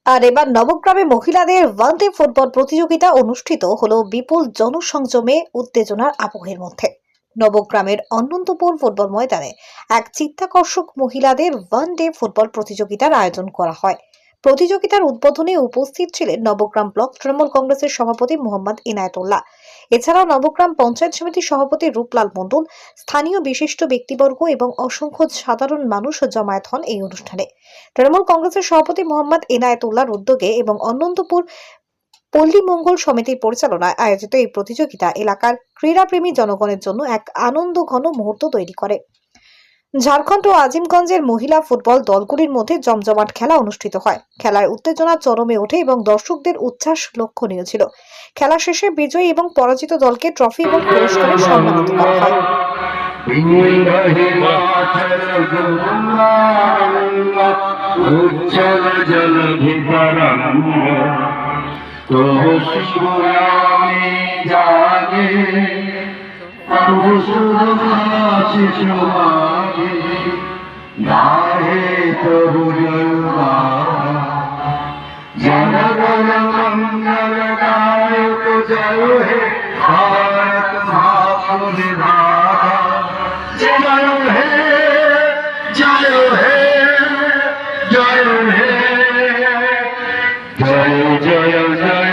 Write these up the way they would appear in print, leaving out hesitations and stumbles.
আর এবার নবগ্রামে মহিলাদের one day football প্রতিযোগিতা অনুষ্ঠিত হলো বিপুল জনসংযমে উত্তেজনার আবহের মধ্যে। নবগ্রামের অনন্তপুর ফুটবল ময়দানে এক চিত্তাকর্ষক মহিলাদের ওয়ানডে ফুটবল প্রতিযোগিতার আয়োজন করা হয়। প্রতিযোগিতার উদ্বোধনে উপস্থিত ছিলেন নবগ্রাম ব্লক তৃণমূল কংগ্রেসের সভাপতি মোহাম্মদ ইনায়েতুল্লাহ। এছাড়াও নবগ্রাম পঞ্চায়েত সমিতির সভাপতি রূপলাল মণ্ডল, স্থানীয় বিশিষ্ট ব্যক্তিবর্গ এবং অসংখ্য সাধারণ মানুষ জমায়েত হন এই অনুষ্ঠানে। তৃণমূল কংগ্রেসের সভাপতি মোহাম্মদ ইনায়েতুল্লাহর উদ্যোগে এবং অনন্তপুর পল্লী মঙ্গল সমিতির পরিচালনায় আয়োজিত এই প্রতিযোগিতা এলাকার ক্রীড়াপ্রেমী জনগণের জন্য এক আনন্দঘন মুহূর্ত তৈরি করে। ঝাড়খণ্ড ও আজিমগঞ্জের মহিলা ফুটবল দলগুলির মধ্যে জমজমাট খেলা অনুষ্ঠিত হয়। খেলার উত্তেজনা চরমে ওঠে এবং দর্শকদের উচ্ছ্বাস লক্ষণীয় ছিল। খেলা শেষে বিজয়ী এবং পরাজিত দলকে ট্রফি এবং পুরস্কারে সম্মানিত করা হয়। जनगण मंगलदायक जय हे भारत माता विधाता जय हे जय हे जय हे जय जय जय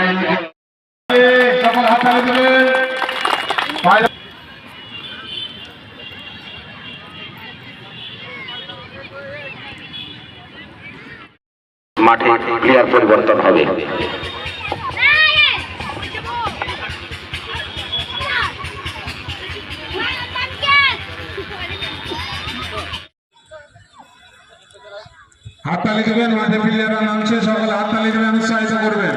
সকল হাততালি দিবেন। মাঠে প্লেয়ার পরিবর্তন হবে। হাততালি দেবেন, মাঠে প্লেয়াররা নামছে, সকলে হাততালি দেবেন, উৎসাহিত করবেন।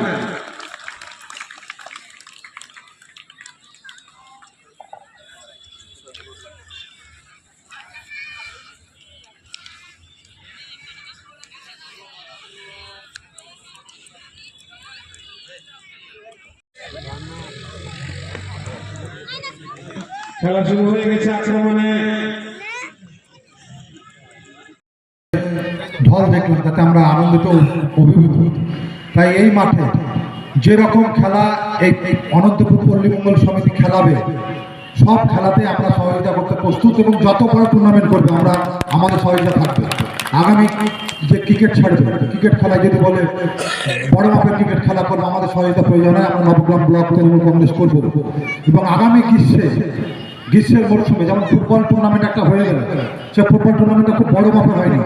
খেলা শুরু হয়ে গেছে। আক্রমণে ঢল দেখলাম, তাতে আমরা আনন্দিত অভিভূত। তাই এই মাঠে যেরকম খেলা এই অনন্তপুর পল্লী মঙ্গল সমিতি খেলাবে, সব খেলাতে আমরা সহযোগিতা করতে প্রস্তুত এবং যত বড় টুর্নামেন্ট করবে আমরা আমাদের সহযোগিতা থাকবে। আগামী যে ক্রিকেট ছাড়বে, ক্রিকেট খেলায় যদি বলে বড় মাপের ক্রিকেট খেলা করবো, আমাদের সহযোগিতা প্রয়োজন হয়। আমরা নবগ্রাম ব্লক তৃণমূল কংগ্রেস করবো এবং আগামী গ্রীষ্মের মরশুমে যেমন ফুটবল টুর্নামেন্ট একটা হয়ে গেল, সে ফুটবল টুর্নামেন্টটা খুব বড় মাপের হয়নি।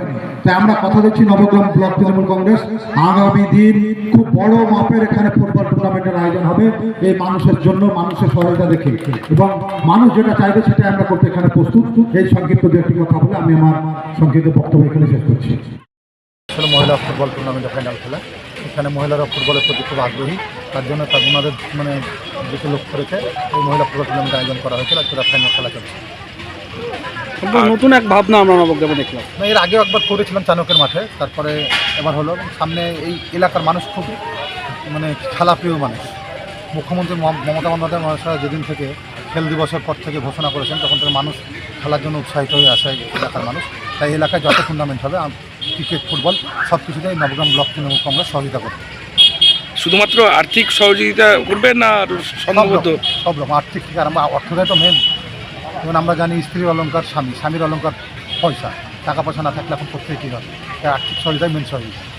তাই আমরা কথা দিচ্ছি নবগ্রাম ব্লক তৃণমূল কংগ্রেস আগামী দিন খুব বড় মাপের এখানে ফুটবল টুর্নামেন্টের আয়োজন হবে এই মানুষের জন্য, মানুষের সহায়তা দেখে, এবং মানুষ যেটা চাইবে সেটা আমরা করতে এখানে প্রস্তুত। এই সংক্ষিপ্ত দু একটি কথা বলে আমি আমার সংক্ষিপ্ত বক্তব্য এখানে শেষ করছি। মহিলা ফুটবল টুর্নামেন্টের ফাইনাল খেলা, এখানে মহিলারা ফুটবলের প্রতি খুব আগ্রহী, তার জন্য ওনাদের যেটা লক্ষ্য রেখে এই মহিলা ফুটবল টুর্নামেন্ট আয়োজন করা হয়েছিল। আজকে ফাইনাল খেলা চলছে। নতুন এক ভাবনা আমরা নবগ্রামে দেখলাম। এর আগেও একবার করেছিলাম চাণকের মাঠে, তারপরে এবার হলো। সামনে এই এলাকার মানুষ খুব খেলাপ্রিয় মানুষ। মুখ্যমন্ত্রী মমতা বন্দ্যোপাধ্যায় মহাশয় যেদিন থেকে খেল দিবসের পর থেকে ঘোষণা করেছেন, তখন থেকে মানুষ খেলার জন্য উৎসাহিত হয়ে আসে এলাকার মানুষ। তাই এলাকায় যত টুর্নামেন্ট হবে, ক্রিকেট, ফুটবল সব কিছুতেই নবগ্রাম ব্লক তৃণমূল কংগ্রেস সহযোগিতা করবে। শুধুমাত্র আর্থিক সহযোগিতা করবে না, সব রকম আর্থিক থেকে আরম্ভ, অর্থটাই তো মেন। যেমন আমরা জানি স্ত্রীর অলঙ্কার স্বামী, স্বামীর অলঙ্কার পয়সা, টাকা পয়সা না থাকলে এখন করতে কী হবে। তাই আর্থিক সহযোগিতাই মেন সহযোগিতা।